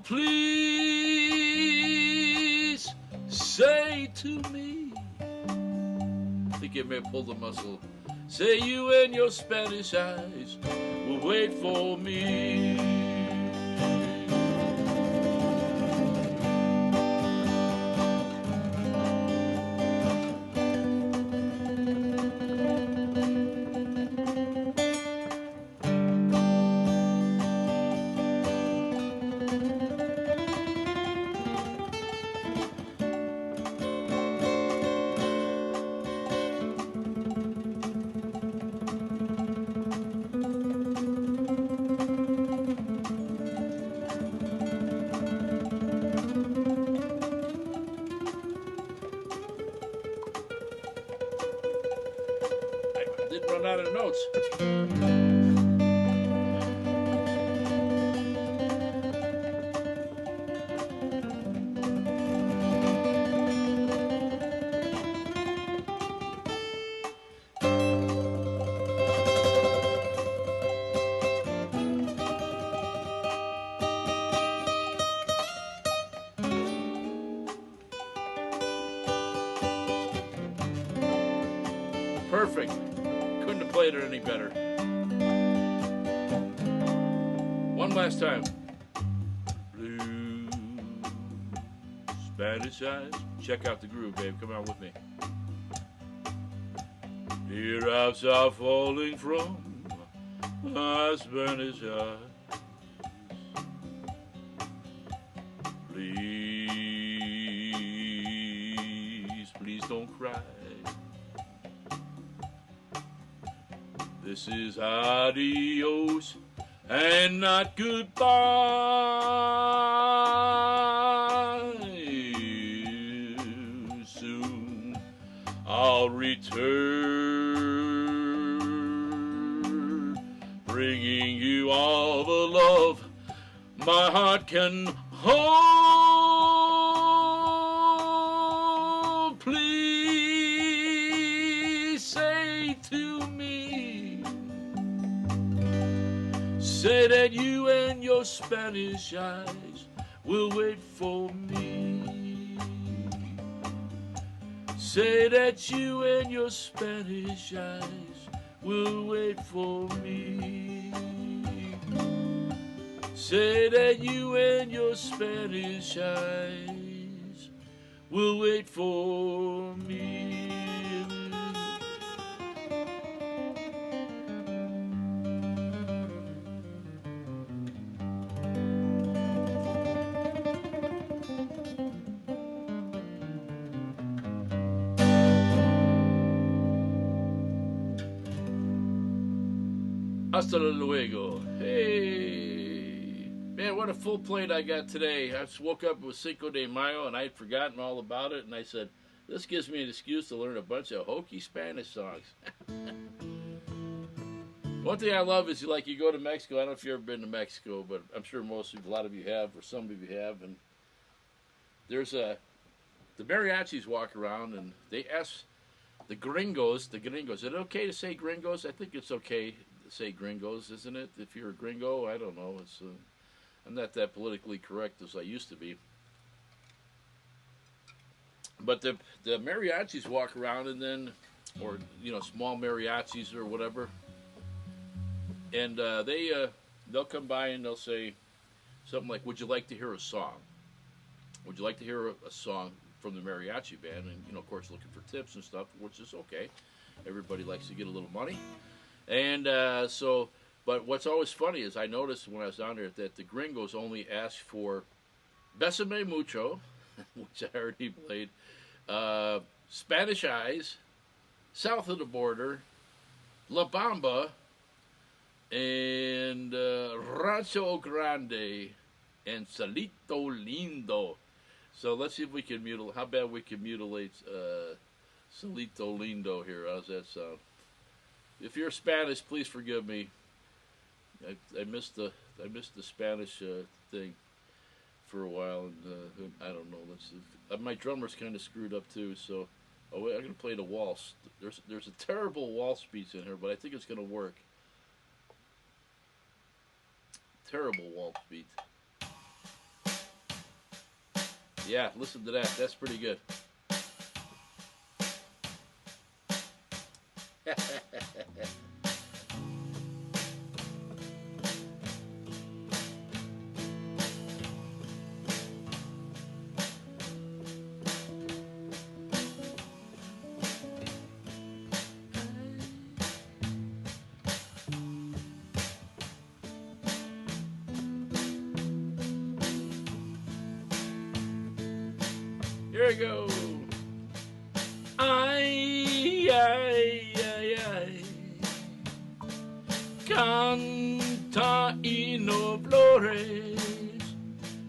Please say to me, I think you may pull the muscle, say you and your Spanish eyes will wait for me. Didn't run out of notes. Perfect. Couldn't have played it any better. One last time. Blue Spanish eyes. Check out the groove, babe. Come on with me. Teardrops are falling from my Spanish eyes. Please, please don't cry. This is adios and not goodbye. Soon I'll return, bringing you all the love my heart can hold. Please say to me, say that you and your Spanish eyes will wait for me. Say that you and your Spanish eyes will wait for me. Say that you and your Spanish eyes will wait for me. Hasta luego. Hey, man, what a full plate I got today. I just woke up with Cinco de Mayo and I had forgotten all about it, and I said, this gives me an excuse to learn a bunch of hokey Spanish songs. One thing I love is you go to Mexico. I don't know if you've ever been to Mexico, but I'm sure a lot of you have, or some of you have, and there's the mariachis walk around and they ask the gringos, is it okay to say gringos? I think it's okay to say gringos, isn't it? If you're a gringo, I don't know. I'm not that politically correct as I used to be. But the mariachis walk around and then, or small mariachis or whatever, and they'll come by and they'll say something like, "Would you like to hear a song? Would you like to hear a song from the mariachi band?" And of course, looking for tips and stuff, which is okay. Everybody likes to get a little money, and but what's always funny is I noticed when I was down there that the gringos only ask for "Besame Mucho," which I already played, "Spanish Eyes," "South of the Border," "La Bamba," and "Rancho Grande," and "Solito Lindo." So let's see if we can mutilate. How bad we can mutilate "Solito Lindo" here? How's that sound? If you're Spanish, please forgive me. I missed the Spanish thing for a while, and I don't know. My drummer's kind of screwed up too. So, wait, I'm gonna play the waltz. There's a terrible waltz piece in here, but I think it's gonna work. Terrible waltz beat. Yeah, listen to that. That's pretty good. Here we go. Ay, ay, ay, ay. Canta y no flores,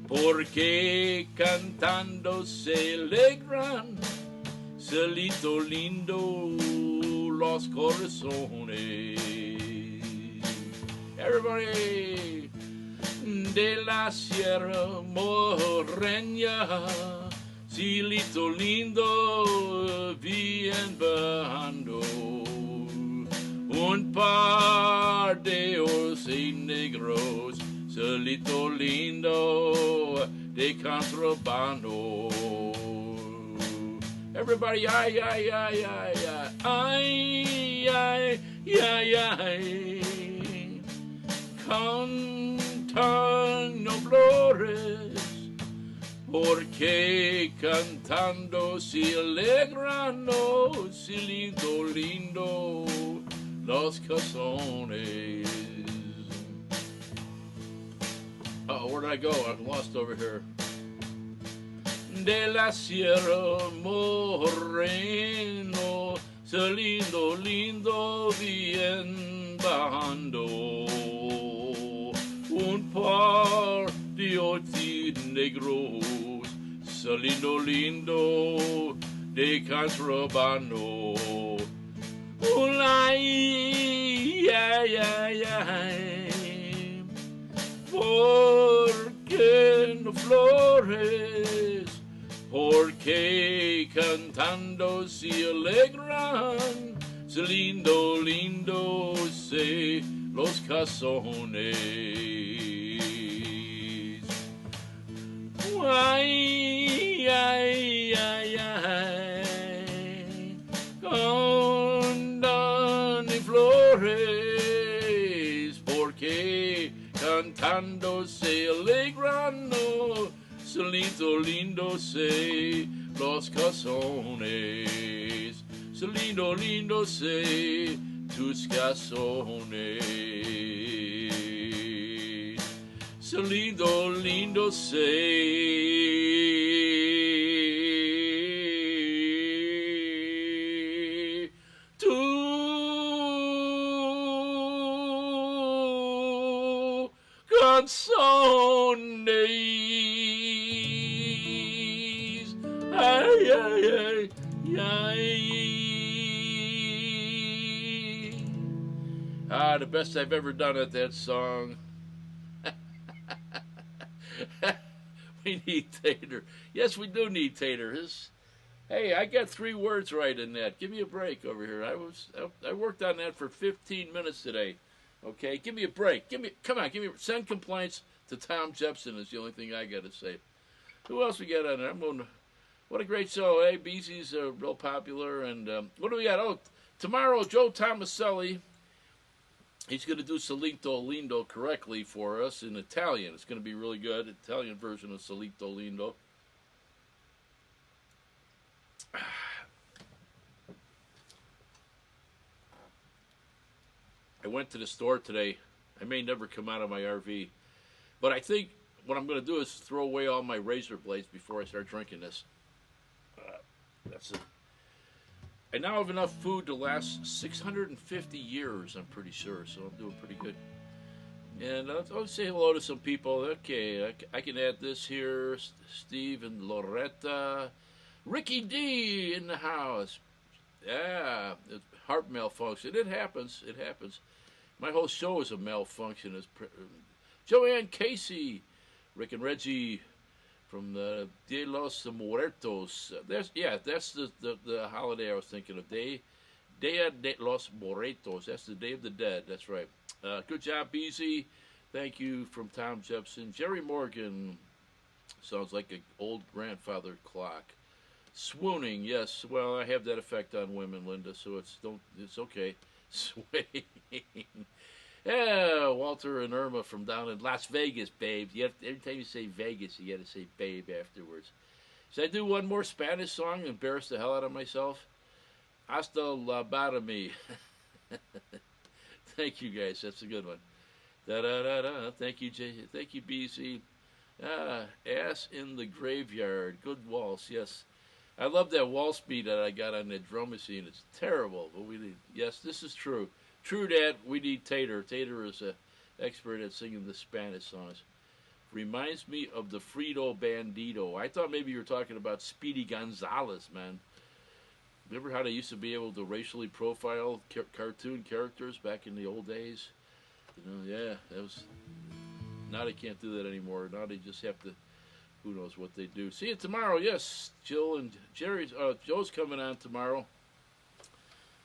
porque cantando se alegran, solito lindo los corazones. Everybody, de la Sierra Morena, silito lindo, bien bajando. Un par de ojos negros, solito lindo de contrabando. Everybody, ay, ay, ay, ay, ay, ay, ay, ay, ay. Cantan flores, porque cantando se alegran, si lindo, lindo los corazones. Oh, where did I go? I'm lost over here. De la Sierra Moreno, se lindo, lindo, bien bajando. Un par de ojos negros, se lindo, lindo, de contrabando. Ay, ay, ay, ay, porque no flores, porque cantando se alegran, se lindo, lindo se los cazones. Ay, ay, ay, ay, cantan y flores, porque cantando se alegran, se lindo, lindo se los cazones, se lindo, lindo se tus cazones, se lindo, lindo se tu canzones. Ay, ay, ay, ay. Ah, the best I've ever done at that song. We need Tater. Yes, we do need Tater. Hey, I got 3 words right in that. Give me a break over here. I worked on that for 15 minutes today. Okay, give me a break. Come on, send complaints to Tom Jepson is the only thing I got to say. Who else we got on there? What a great show, eh? BZ's real popular, and what do we got? Oh, tomorrow Joe Tomaselli. He's going to do Solito Lindo correctly for us in Italian. It's going to be really good. Italian version of Solito Lindo. I went to the store today. I may never come out of my RV. But I think what I'm going to do is throw away all my razor blades before I start drinking this. That's it. I now have enough food to last 650 years, I'm pretty sure, so I'm doing pretty good. And I'll say hello to some people. Okay, I can add this here. Steve and Loretta. Ricky D in the house. Yeah, heart malfunction. It happens. It happens. My whole show is a malfunction. Joanne Casey, Rick and Reggie from the De los Muertos. That's the holiday I was thinking of. Dia de los Muertos. That's the Day of the Dead. That's right. Good job, BZ. Thank you from Tom Jepson. Jerry Morgan. Sounds like an old grandfather clock. Swooning, yes. Well, I have that effect on women, Linda, so it's okay. Swaying. Yeah, Walter and Irma from down in Las Vegas, babe. Every time you say Vegas, you got to say babe afterwards. Should I do one more Spanish song and embarrass the hell out of myself? Hasta la bottomy. Thank you, guys. That's a good one. Da-da-da-da. Thank you, Jay. Thank you, BC. Ass in the Graveyard. Good waltz, yes. I love that wall speed that I got on that drum machine. It's terrible, but we need. Yes, this is true. True that we need Tater. Tater is an expert at singing the Spanish songs. Reminds me of the Frito Bandito. I thought maybe you were talking about Speedy Gonzales, man. Remember how they used to be able to racially profile cartoon characters back in the old days? You know, yeah, that was. Now they can't do that anymore. Now they just have to. Who knows what they do? See you tomorrow. Yes, Jill and Jerry's. Joe's coming on tomorrow.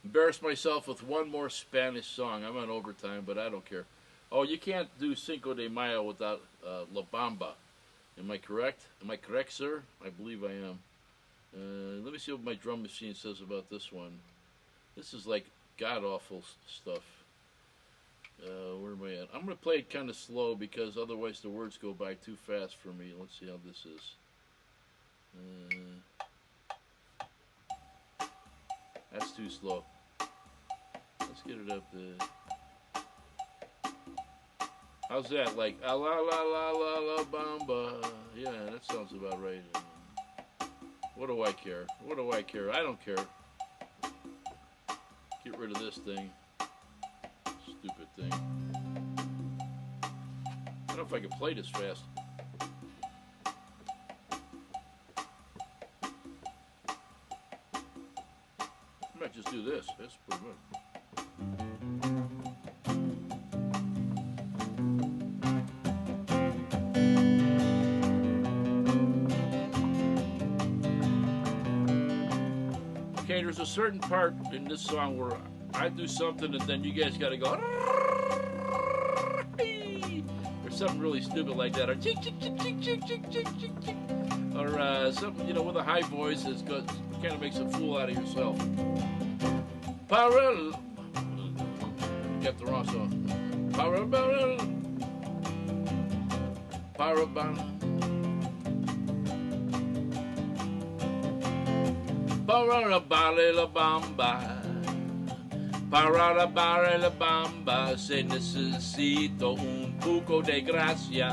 Embarrass myself with one more Spanish song. I'm on overtime, but I don't care. Oh, you can't do Cinco de Mayo without La Bamba. Am I correct? Am I correct, sir? I believe I am. Let me see what my drum machine says about this one. This is like god-awful stuff. Where am I at? I'm going to play it kind of slow because otherwise the words go by too fast for me. Let's see how this is. That's too slow. Let's get it up there. How's that? Like, la la la la la bamba. Yeah, that sounds about right. What do I care? What do I care? I don't care. Get rid of this thing. Stupid thing. I don't know if I can play this fast. I might just do this. That's pretty good. Okay, there's a certain part in this song where I do something and then you guys gotta go. Or something really stupid like that. Or or something, you know, with a high voice that kind of makes a fool out of yourself. Got the wrong song. Para la bamba, se necesito un poco de gracia,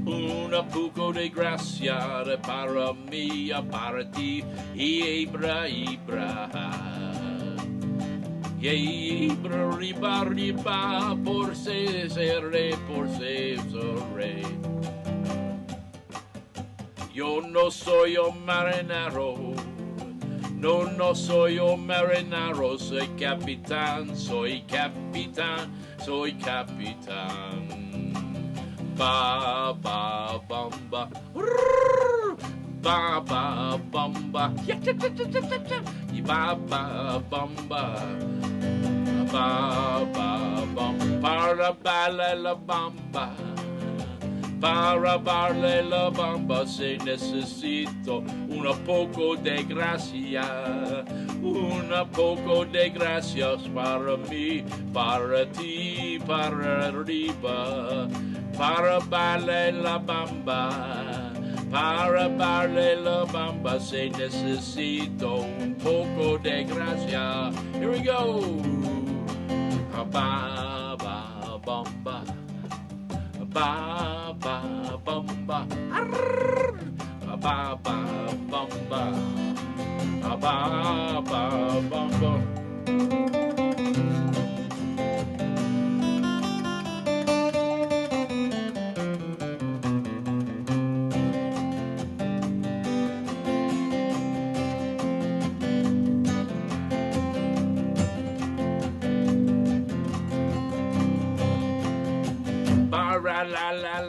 un poco de gracia para mí, para ti, ibra, riba, riba, por se seré. Yo no soy un marinero. No soy un marinero, soy capitán. Ba ba bamba, ba ba bamba, ba ba bamba, ba ba bamba, para bailar la bamba. Para bailar la bamba se necesito un poco de gracia, un poco de gracias para mí, para ti, para arriba, para bailar la bamba, para bailar la bamba se necesito un poco de gracia. Here we go. Ba ba bamba. Ba ba bamba, ba ba bamba, ba ba bamba.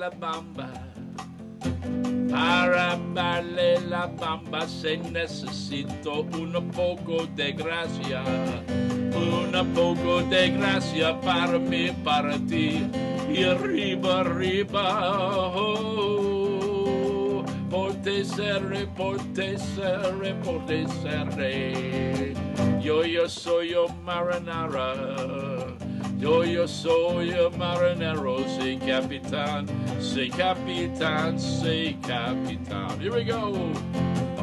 La bamba, para bailar la bamba se necesito un poco de gracia, un poco de gracia para mí, para ti, y arriba, arriba, oh, por te seré, yo soy un marinero. Yo soy un marinero, soy capitán. Here we go.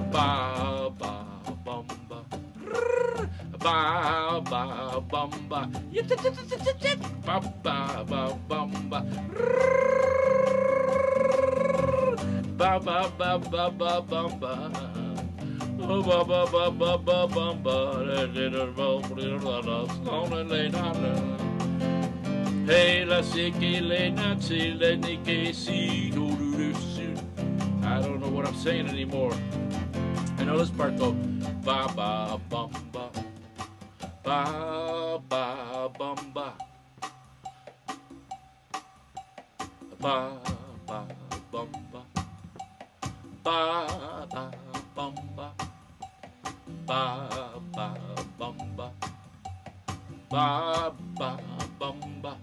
Ba ba bamba, ba ba bamba, ba ba bamba, ba ba bamba. Oh, ba ba ba ba ba ba ba. Hey, la siki le nazi le nike si do do do. I don't know what I'm saying anymore. I know this part though. Ba ba bum ba. Ba ba bum ba. Ba ba bum ba. Ba ba bum ba. Ba ba bum ba. Ba ba bum ba.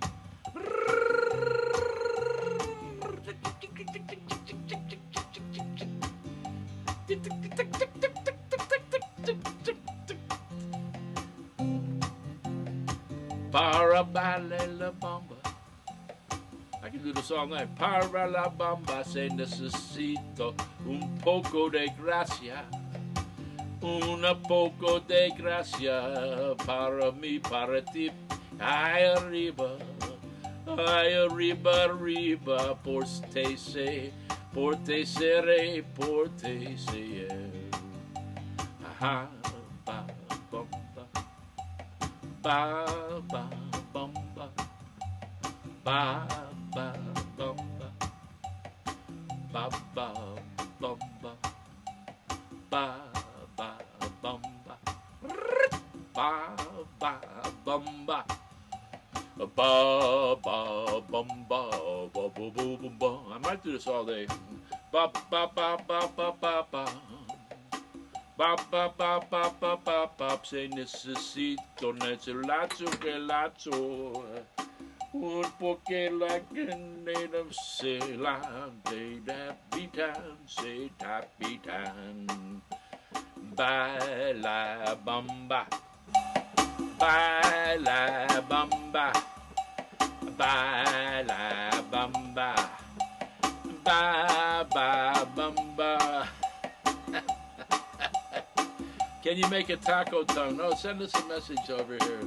Para-ba-la-la-bamba. I can do this all night. Para-la-bamba, se necesito un poco de gracia. Una poco de gracia para mí, para ti. Ay, arriba, arriba, por te se, por te seré, por te se. Aha, ba, bum, ba. Ba ba bum ba. Ba ba bum ba. Ba ba bum ba. Ba ba bum ba. Ba ba bum ba. Ba ba bum ba. Ba ba bum ba. I might do this all day. Ba ba ba ba ba ba ba. Ba ba ba ba ba ba ba. Se necesito que lazo. Un poque like a native say la day that beaten say tap beaten. Bye la bamba. Bye la bamba. Bye la bamba. Ba ba bamba. Can you make a taco tongue? No, send us a message over here.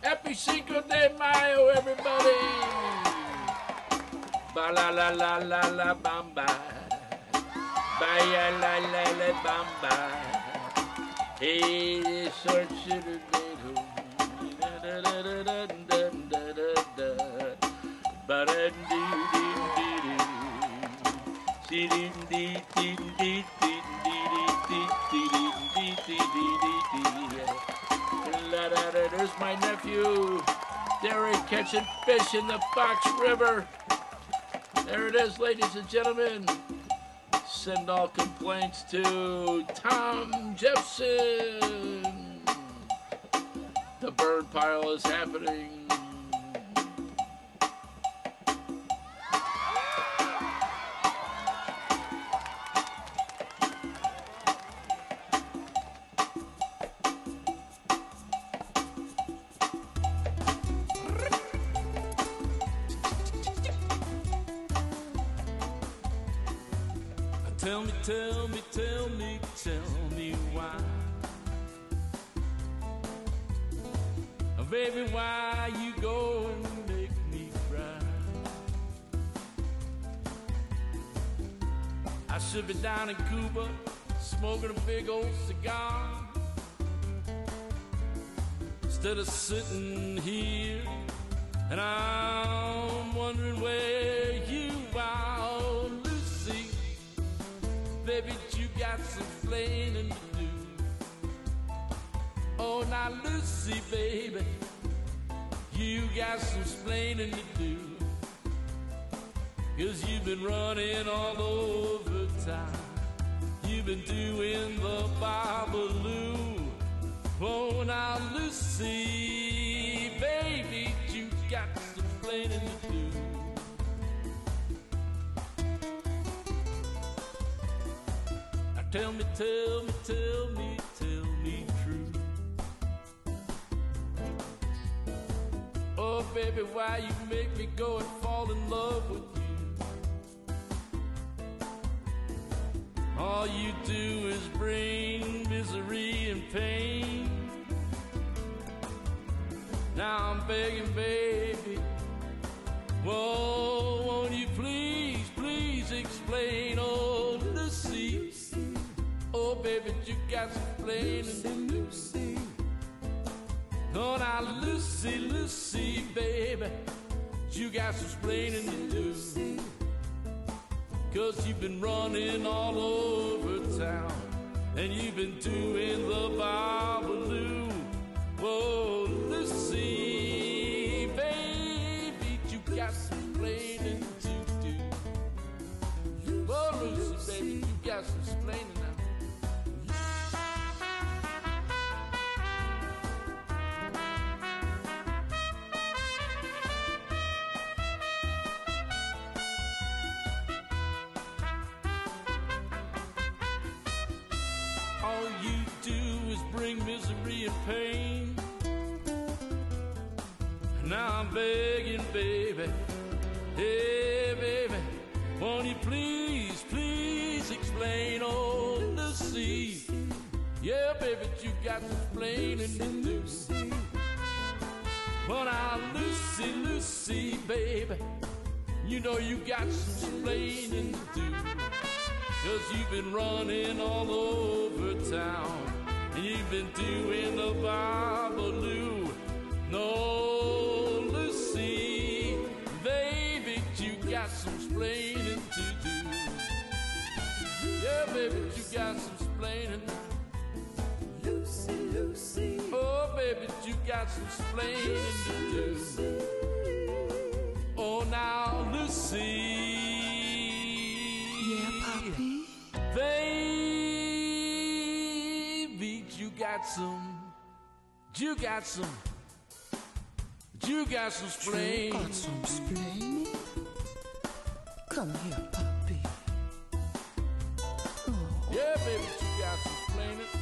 Happy Cinco de Mayo, everybody! Ba la la la la la bamba. Ba ya la la la bamba. Hey, short shooter little. Da da da da da da da da. Ba da dee dee dee dee. See dee dee dee dee dee dee dee dee dee dee. There's my nephew, Derek, catching fish in the Fox River. There it is, ladies and gentlemen. Send all complaints to Tom Jepson. The bird pile is happening. Tell me why. Baby, why you go and make me cry? I should be down in Cuba, smoking a big old cigar, instead of sitting here, and I'm wondering where you are, Lucy. Baby, you got some explaining to do. Oh, now Lucy, baby, you got some explaining to do. 'Cause you've been running all over town. You've been doing the babaloo. Oh, now Lucy, baby, you got some explaining to do. Tell me true. Oh, baby, why you make me go and fall in love with you? All you do is bring misery and pain. Now I'm begging, baby, whoa, won't you please, please explain? Oh, Lucy, oh, baby, you got some explaining to do. Oh, now, Lucy, Lucy, baby, you got some explaining to do. 'Cause you've been running all over town, and you've been doing the babaloo. Whoa, Lucy, baby, you got some explaining to do. Whoa, Lucy, baby, you got some explaining now. All you do is bring misery and pain. Now I'm begging, baby, hey, baby, won't you please, please explain? Oh, Lucy, yeah, baby, you got to explain and do. Well, now, Lucy, Lucy, baby, you know you got some explaining to do. 'Cause you've been running all over town, and you've been doing the babaloo. No, Lucy, baby, you got some explaining to do. Yeah, baby, you got some explaining. Lucy, Lucy, oh, baby, you got some explaining to do. Oh, now, Lucy, yeah, Poppy, baby, you got some splain. You got some splaining. Come here, Poppy. Oh. Yeah, baby, you got some splaining.